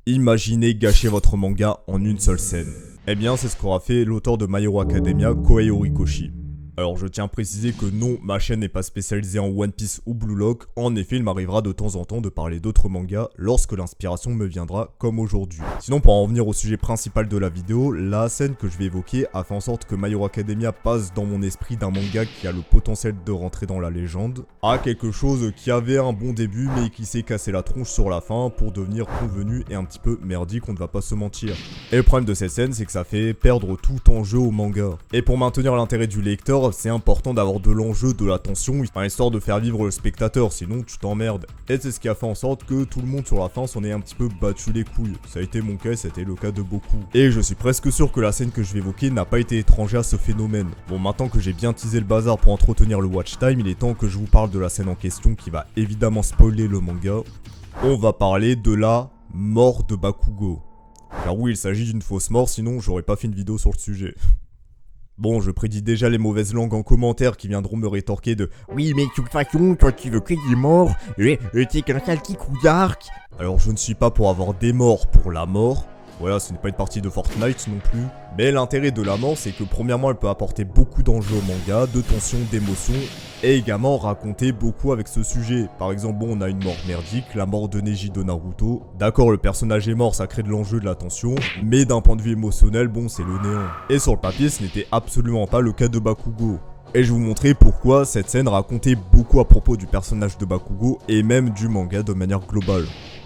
Imaginez gâcher votre manga en une seule scène. Eh bien, c'est ce qu'aura fait l'auteur de My Hero Academia, Kohei Horikoshi. Alors je tiens à préciser que non, ma chaîne n'est pas spécialisée en One Piece ou Blue Lock, en effet il m'arrivera de temps en temps de parler d'autres mangas lorsque l'inspiration me viendra comme aujourd'hui. Sinon pour en revenir au sujet principal de la vidéo, la scène que je vais évoquer a fait en sorte que My Hero Academia passe dans mon esprit d'un manga qui a le potentiel de rentrer dans la légende, à quelque chose qui avait un bon début mais qui s'est cassé la tronche sur la fin pour devenir convenu et un petit peu merdique, on ne va pas se mentir. Et le problème de cette scène c'est que ça fait perdre tout enjeu au manga. Et pour maintenir l'intérêt du lecteur, c'est important d'avoir de l'enjeu, de la tension, histoire de faire vivre le spectateur, sinon tu t'emmerdes. Et c'est ce qui a fait en sorte que tout le monde sur la fin s'en est un petit peu battu les couilles. Ça a été mon cas, c'était le cas de beaucoup. Et je suis presque sûr que la scène que je vais évoquer n'a pas été étrangère à ce phénomène. Bon, maintenant que j'ai bien teasé le bazar pour entretenir le watch time, il est temps que je vous parle de la scène en question qui va évidemment spoiler le manga. On va parler de la mort de Bakugo. Car oui, il s'agit d'une fausse mort, sinon j'aurais pas fait une vidéo sur le sujet. Bon, je prédis déjà les mauvaises langues en commentaire qui viendront me rétorquer de « Oui, mais de toute façon, toi tu veux qu'il est mort, t'es qu'un sale petit couillard !» Alors je ne suis pas pour avoir des morts pour la mort. Voilà, ce n'est pas une partie de Fortnite non plus. Mais l'intérêt de la mort, c'est que premièrement, elle peut apporter beaucoup d'enjeux au manga, de tension, d'émotion, et également raconter beaucoup avec ce sujet. Par exemple, bon, on a une mort merdique, la mort de Neji de Naruto. D'accord, le personnage est mort, ça crée de l'enjeu, de la tension, mais d'un point de vue émotionnel, bon, c'est le néant. Et sur le papier, ce n'était absolument pas le cas de Bakugo. Et je vais vous montrer pourquoi cette scène racontait beaucoup à propos du personnage de Bakugo, et même du manga de manière globale.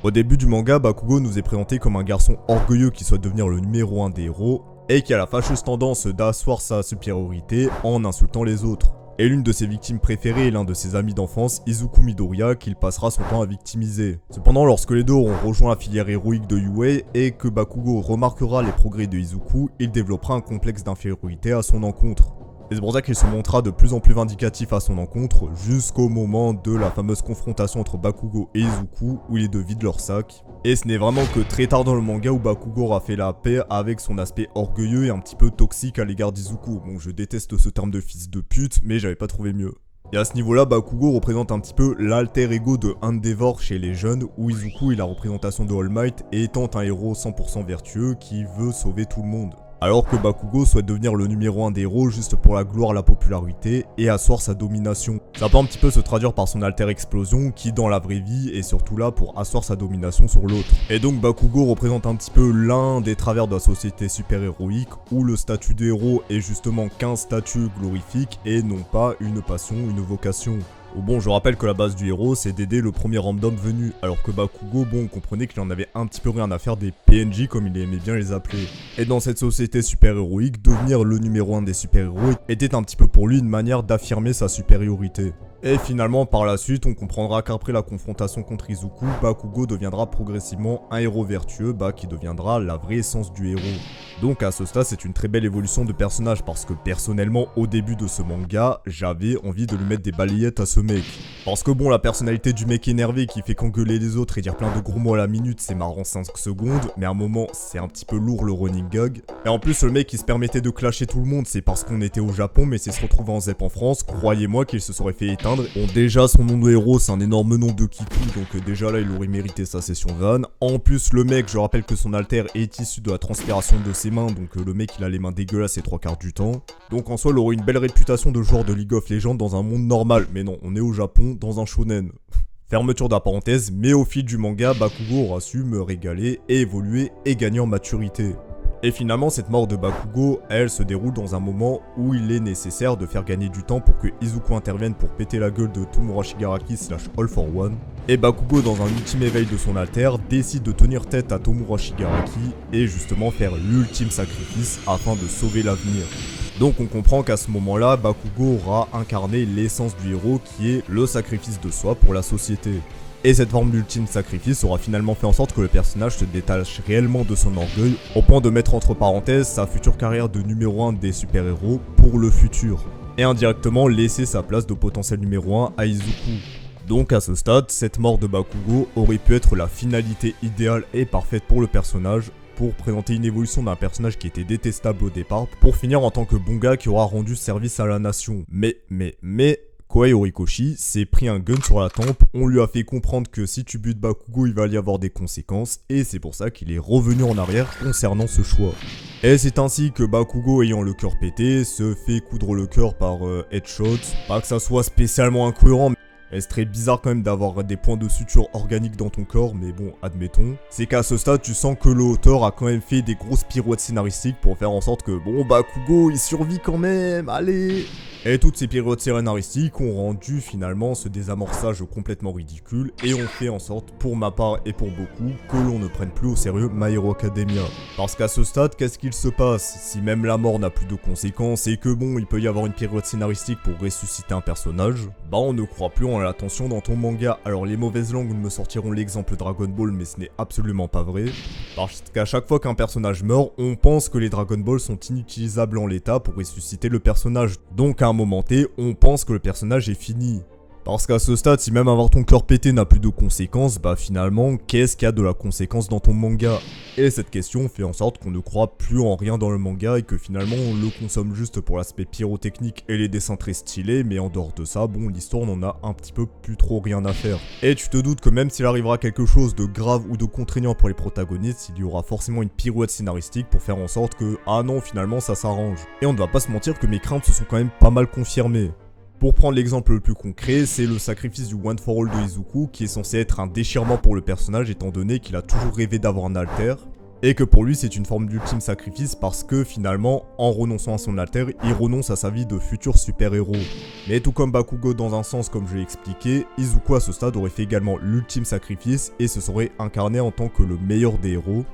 Au début du manga, Bakugo nous est présenté comme un garçon orgueilleux qui souhaite devenir le numéro 1 des héros, et qui a la fâcheuse tendance d'asseoir sa supériorité en insultant les autres. Et l'une de ses victimes préférées est l'un de ses amis d'enfance, Izuku Midoriya, qu'il passera son temps à victimiser. Cependant, lorsque les deux auront rejoint la filière héroïque de Yue et que Bakugo remarquera les progrès de Izuku, il développera un complexe d'infériorité à son encontre. Et c'est pour ça qu'il se montrera de plus en plus vindicatif à son encontre, jusqu'au moment de la fameuse confrontation entre Bakugo et Izuku, où les deux vident leur sac. Et ce n'est vraiment que très tard dans le manga où Bakugo aura fait la paix avec son aspect orgueilleux et un petit peu toxique à l'égard d'Izuku. Bon, je déteste ce terme de fils de pute, mais j'avais pas trouvé mieux. Et à ce niveau-là, Bakugo représente un petit peu l'alter ego de Endeavor chez les jeunes, où Izuku est la représentation de All Might, étant un héros 100% vertueux qui veut sauver tout le monde. Alors que Bakugo souhaite devenir le numéro 1 des héros juste pour la gloire, la popularité et asseoir sa domination. Ça peut un petit peu se traduire par son alter explosion qui dans la vraie vie est surtout là pour asseoir sa domination sur l'autre. Et donc Bakugo représente un petit peu l'un des travers de la société super-héroïque où le statut de héros est justement qu'un statut glorifique et non pas une passion, une vocation. Bon, je rappelle que la base du héros, c'est d'aider le premier random venu, alors que Bakugo, bon, on comprenait qu'il en avait un petit peu rien à faire des PNJ comme il aimait bien les appeler. Et dans cette société super-héroïque, devenir le numéro 1 des super-héros était un petit peu pour lui une manière d'affirmer sa supériorité. Et finalement, par la suite, on comprendra qu'après la confrontation contre Izuku, Bakugo deviendra progressivement un héros vertueux, qui deviendra la vraie essence du héros. Donc à ce stade, c'est une très belle évolution de personnage parce que personnellement, au début de ce manga, j'avais envie de lui mettre des balayettes à ce mec. Parce que bon, la personnalité du mec énervé qui fait qu'engueuler les autres et dire plein de gros mots à la minute, c'est marrant 5 secondes, mais à un moment, c'est un petit peu lourd le running gag. Et en plus, le mec qui se permettait de clasher tout le monde, c'est parce qu'on était au Japon, mais c'est se retrouver en ZEP en France, croyez-moi qu'il se serait fait éteindre. Bon, déjà, son nom de héros, c'est un énorme nom de Kiku, donc déjà là, il aurait mérité sa session van. En plus, le mec, je rappelle que son alter est issu de la transpiration de ses mains, donc le mec, il a les mains dégueulasses les 3/4 du temps. Donc en soi, il aurait une belle réputation de joueur de League of Legends dans un monde normal, mais non, on est au Japon, dans un shonen. Fermeture de la parenthèse, mais au fil du manga, Bakugo aura su me régaler et évoluer et gagner en maturité. Et finalement, cette mort de Bakugo, elle se déroule dans un moment où il est nécessaire de faire gagner du temps pour que Izuku intervienne pour péter la gueule de Tomura Shigaraki / All for One. Et Bakugo, dans un ultime éveil de son alter, décide de tenir tête à Tomura Shigaraki et justement faire l'ultime sacrifice afin de sauver l'avenir. Donc on comprend qu'à ce moment-là, Bakugo aura incarné l'essence du héros qui est le sacrifice de soi pour la société. Et cette forme d'ultime sacrifice aura finalement fait en sorte que le personnage se détache réellement de son orgueil, au point de mettre entre parenthèses sa future carrière de numéro 1 des super-héros pour le futur. Et indirectement laisser sa place de potentiel numéro 1 à Izuku. Donc à ce stade, cette mort de Bakugo aurait pu être la finalité idéale et parfaite pour le personnage, pour présenter une évolution d'un personnage qui était détestable au départ, pour finir en tant que bon gars qui aura rendu service à la nation. Mais, Kohei Horikoshi s'est pris un gun sur la tempe, on lui a fait comprendre que si tu butes Bakugo il va y avoir des conséquences, et c'est pour ça qu'il est revenu en arrière concernant ce choix. Et c'est ainsi que Bakugo, ayant le cœur pété, se fait coudre le cœur par Headshot. Pas que ça soit spécialement incohérent, mais c'est très bizarre quand même d'avoir des points de suture organiques dans ton corps, mais bon, admettons. C'est qu'à ce stade, tu sens que l'auteur a quand même fait des grosses pirouettes scénaristiques pour faire en sorte que, bon, Bakugo, il survit quand même, allez. Et toutes ces pirouettes scénaristiques ont rendu finalement ce désamorçage complètement ridicule et ont fait en sorte, pour ma part et pour beaucoup, que l'on ne prenne plus au sérieux My Hero Academia. Parce qu'à ce stade, qu'est-ce qu'il se passe? Si même la mort n'a plus de conséquences et que bon, il peut y avoir une pirouette scénaristique pour ressusciter un personnage, bah on ne croit plus en l'attention dans ton manga. Alors les mauvaises langues me sortiront l'exemple Dragon Ball, mais ce n'est absolument pas vrai. Parce qu'à chaque fois qu'un personnage meurt, on pense que les Dragon Ball sont inutilisables en l'état pour ressusciter le personnage. Donc à un moment T, on pense que le personnage est fini. Parce qu'à ce stade, si même avoir ton cœur pété n'a plus de conséquences, bah finalement, qu'est-ce qu'il y a de la conséquence dans ton manga? Et cette question fait en sorte qu'on ne croit plus en rien dans le manga et que finalement on le consomme juste pour l'aspect pyrotechnique et les dessins très stylés, mais en dehors de ça, bon, l'histoire n'en a un petit peu plus trop rien à faire. Et tu te doutes que même s'il arrivera quelque chose de grave ou de contraignant pour les protagonistes, il y aura forcément une pirouette scénaristique pour faire en sorte que, ah non, finalement ça s'arrange. Et on ne va pas se mentir que mes craintes se sont quand même pas mal confirmées. Pour prendre l'exemple le plus concret, c'est le sacrifice du One for All de Izuku qui est censé être un déchirement pour le personnage étant donné qu'il a toujours rêvé d'avoir un alter, et que pour lui c'est une forme d'ultime sacrifice parce que finalement, en renonçant à son alter, il renonce à sa vie de futur super-héros. Mais tout comme Bakugo dans un sens comme je l'ai expliqué, Izuku à ce stade aurait fait également l'ultime sacrifice et se serait incarné en tant que le meilleur des héros.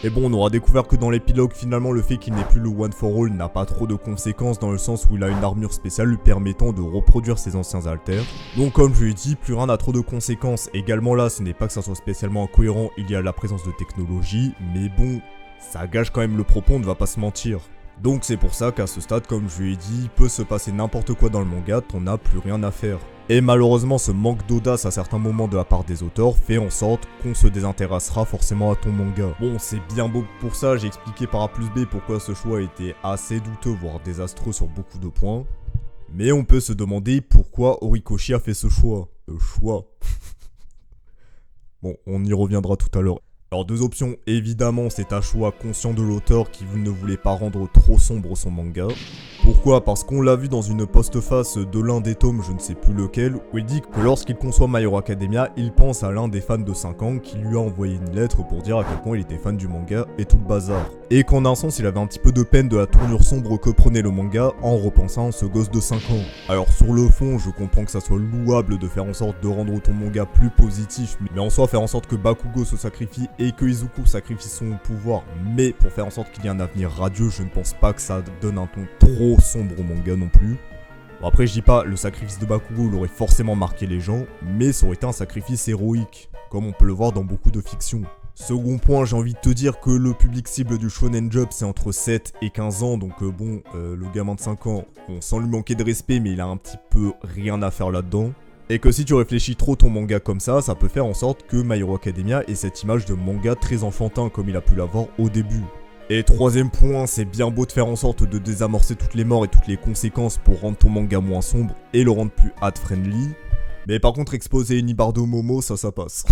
Et bon, on aura découvert que dans l'épilogue, finalement, le fait qu'il n'ait plus le One for All n'a pas trop de conséquences dans le sens où il a une armure spéciale lui permettant de reproduire ses anciens alters. Donc comme je l'ai dit, plus rien n'a trop de conséquences. Également là, ce n'est pas que ça soit spécialement incohérent, il y a la présence de technologie, mais bon, ça gâche quand même le propos, on ne va pas se mentir. Donc c'est pour ça qu'à ce stade, comme je l'ai dit, il peut se passer n'importe quoi dans le manga, t'en as plus rien à faire. Et malheureusement, ce manque d'audace à certains moments de la part des auteurs fait en sorte qu'on se désintéressera forcément à ton manga. Bon, c'est bien beau pour ça, j'ai expliqué par A plus B pourquoi ce choix était assez douteux, voire désastreux sur beaucoup de points. Mais on peut se demander pourquoi Horikoshi a fait ce choix. Bon, on y reviendra tout à l'heure. Alors deux options, évidemment c'est un choix conscient de l'auteur qui ne voulait pas rendre trop sombre son manga. Pourquoi? Parce qu'on l'a vu dans une postface de l'un des tomes, je ne sais plus lequel, où il dit que lorsqu'il conçoit My Hero Academia, il pense à l'un des fans de 5 ans qui lui a envoyé une lettre pour dire à quel point il était fan du manga et tout le bazar. Et qu'en un sens il avait un petit peu de peine de la tournure sombre que prenait le manga en repensant à ce gosse de 5 ans. Alors sur le fond, je comprends que ça soit louable de faire en sorte de rendre ton manga plus positif, mais en soi faire en sorte que Bakugo se sacrifie et que Izuku sacrifie son pouvoir, mais pour faire en sorte qu'il y ait un avenir radieux, je ne pense pas que ça donne un ton trop sombre au manga non plus. Bon après je dis pas, le sacrifice de Bakugo il aurait forcément marqué les gens, mais ça aurait été un sacrifice héroïque, comme on peut le voir dans beaucoup de fictions. Second point, j'ai envie de te dire que le public cible du Shonen Jump c'est entre 7 et 15 ans, donc bon, le gamin de 5 ans, bon, sans lui manquer de respect, mais il a un petit peu rien à faire là-dedans. Et que si tu réfléchis trop ton manga comme ça peut faire en sorte que My Hero Academia ait cette image de manga très enfantin comme il a pu l'avoir au début. Et troisième point, c'est bien beau de faire en sorte de désamorcer toutes les morts et toutes les conséquences pour rendre ton manga moins sombre et le rendre plus ad-friendly. Mais par contre exposer une Ibardo Momo, ça passe.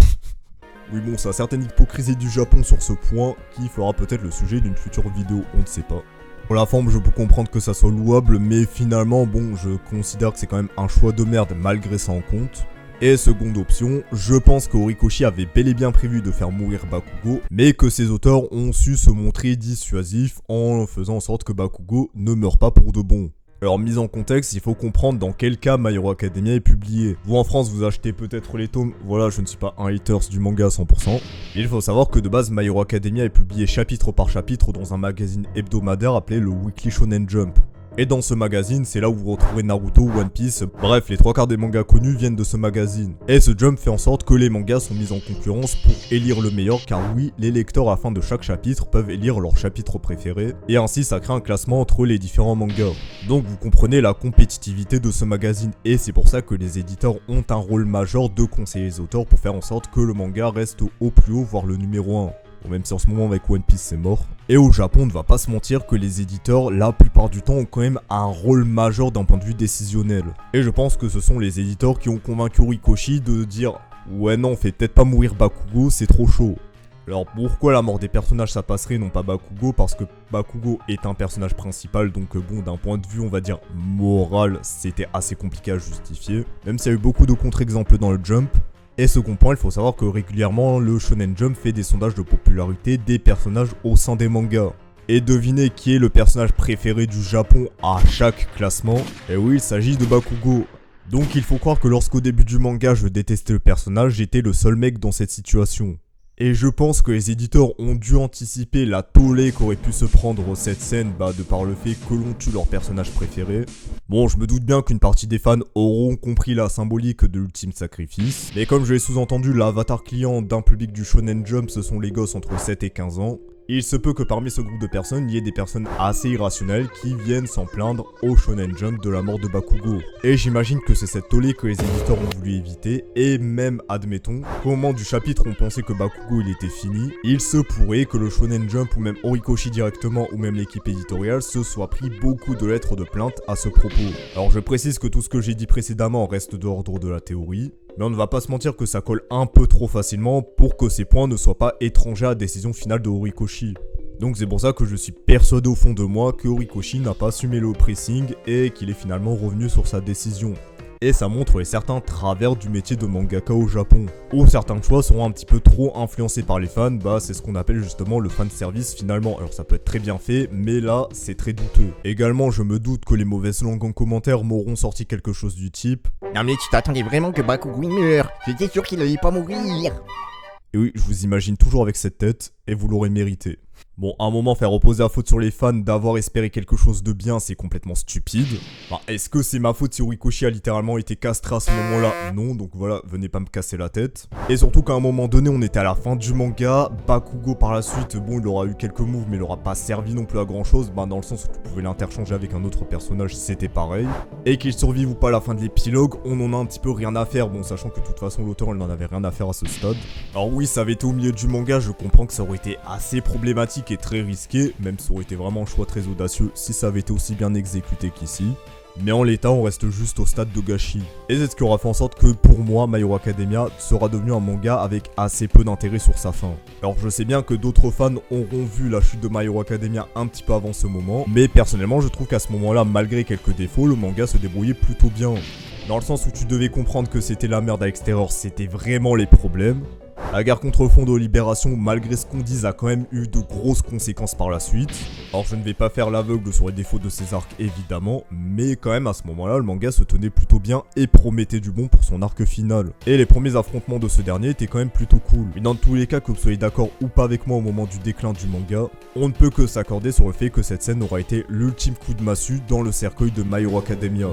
Oui bon, ça a certaine hypocrisie du Japon sur ce point qui fera peut-être le sujet d'une future vidéo, on ne sait pas. Pour la forme, je peux comprendre que ça soit louable, mais finalement, bon, je considère que c'est quand même un choix de merde malgré ça en compte. Et seconde option, je pense que Horikoshi avait bel et bien prévu de faire mourir Bakugo, mais que ses auteurs ont su se montrer dissuasifs en faisant en sorte que Bakugo ne meure pas pour de bon. Alors mise en contexte, il faut comprendre dans quel cas My Hero Academia est publié. Vous en France, vous achetez peut-être les tomes, voilà, je ne suis pas un haters du manga à 100%. Il faut savoir que de base, My Hero Academia est publié chapitre par chapitre dans un magazine hebdomadaire appelé le Weekly Shonen Jump. Et dans ce magazine, c'est là où vous retrouverez Naruto, One Piece, bref, les 3/4 des mangas connus viennent de ce magazine. Et ce Jump fait en sorte que les mangas sont mis en concurrence pour élire le meilleur, car oui, les lecteurs à la fin de chaque chapitre peuvent élire leur chapitre préféré, et ainsi ça crée un classement entre les différents mangas. Donc vous comprenez la compétitivité de ce magazine, et c'est pour ça que les éditeurs ont un rôle majeur de conseiller les auteurs pour faire en sorte que le manga reste au plus haut, voire le numéro 1. Bon, même si en ce moment avec One Piece c'est mort. Et au Japon, on ne va pas se mentir que les éditeurs, la plupart du temps, ont quand même un rôle majeur d'un point de vue décisionnel. Et je pense que ce sont les éditeurs qui ont convaincu Horikoshi de dire « Ouais non, fais peut-être pas mourir Bakugo, c'est trop chaud ». Alors pourquoi la mort des personnages ça passerait, non pas Bakugo? Parce que Bakugo est un personnage principal, donc bon, d'un point de vue on va dire moral, c'était assez compliqué à justifier. Même s'il y a eu beaucoup de contre-exemples dans le Jump. Et second point, il faut savoir que régulièrement, le Shonen Jump fait des sondages de popularité des personnages au sein des mangas. Et devinez qui est le personnage préféré du Japon à chaque classement? Et oui, il s'agit de Bakugo. Donc il faut croire que lorsqu'au début du manga je détestais le personnage, j'étais le seul mec dans cette situation. Et je pense que les éditeurs ont dû anticiper la tollée qu'aurait pu se prendre cette scène de par le fait que l'on tue leur personnage préféré. Bon, je me doute bien qu'une partie des fans auront compris la symbolique de l'ultime sacrifice, mais comme je l'ai sous-entendu, l'avatar client d'un public du Shonen Jump, ce sont les gosses entre 7 et 15 ans. Il se peut que parmi ce groupe de personnes, il y ait des personnes assez irrationnelles qui viennent s'en plaindre au Shonen Jump de la mort de Bakugo. Et j'imagine que c'est cette tollée que les éditeurs ont voulu éviter, et même, admettons, qu'au moment du chapitre on pensait que Bakugo il était fini, il se pourrait que le Shonen Jump ou même Horikoshi directement ou même l'équipe éditoriale se soit pris beaucoup de lettres de plainte à ce propos. Alors je précise que tout ce que j'ai dit précédemment reste de l'ordre de la théorie, mais on ne va pas se mentir que ça colle un peu trop facilement pour que ces points ne soient pas étrangers à la décision finale de Horikoshi. Donc c'est pour ça que je suis persuadé au fond de moi que Horikoshi n'a pas assumé le pressing et qu'il est finalement revenu sur sa décision. Et ça montre les certains travers du métier de mangaka au Japon, où certains choix seront un petit peu trop influencés par les fans, c'est ce qu'on appelle justement le fanservice finalement. Alors ça peut être très bien fait, mais là c'est très douteux. Également je me doute que les mauvaises langues en commentaire m'auront sorti quelque chose du type « Non mais tu t'attendais vraiment que Bakugo meure? J'étais sûr qu'il allait pas mourir !» Et oui, je vous imagine toujours avec cette tête, et vous l'aurez mérité. Bon, à un moment, faire reposer la faute sur les fans d'avoir espéré quelque chose de bien, c'est complètement stupide. Est-ce que c'est ma faute si Horikoshi a littéralement été castré à ce moment-là? Non, donc voilà, venez pas me casser la tête. Et surtout qu'à un moment donné, on était à la fin du manga. Bakugo, par la suite, bon, il aura eu quelques moves, mais il aura pas servi non plus à grand-chose. Dans le sens où tu pouvais l'interchanger avec un autre personnage si c'était pareil. Et qu'il survive ou pas à la fin de l'épilogue, on en a un petit peu rien à faire. Bon, sachant que de toute façon, l'auteur, il n'en avait rien à faire à ce stade. Alors oui, ça avait été au milieu du manga, je comprends que ça aurait été assez problématique et très risqué, même ça aurait été vraiment un choix très audacieux si ça avait été aussi bien exécuté qu'ici. Mais en l'état, on reste juste au stade de gâchis. Et c'est ce qui aura fait en sorte que, pour moi, My Hero Academia sera devenu un manga avec assez peu d'intérêt sur sa fin. Alors je sais bien que d'autres fans auront vu la chute de My Hero Academia un petit peu avant ce moment, mais personnellement je trouve qu'à ce moment-là, malgré quelques défauts, le manga se débrouillait plutôt bien. Dans le sens où tu devais comprendre que c'était la merde à l'extérieur, c'était vraiment les problèmes. La guerre contre Fondo Libération, malgré ce qu'on dise, a quand même eu de grosses conséquences par la suite. Alors je ne vais pas faire l'aveugle sur les défauts de ces arcs évidemment, mais quand même à ce moment-là, le manga se tenait plutôt bien et promettait du bon pour son arc final. Et les premiers affrontements de ce dernier étaient quand même plutôt cool. Mais dans tous les cas, que vous soyez d'accord ou pas avec moi au moment du déclin du manga, on ne peut que s'accorder sur le fait que cette scène aura été l'ultime coup de massue dans le cercueil de My Hero Academia.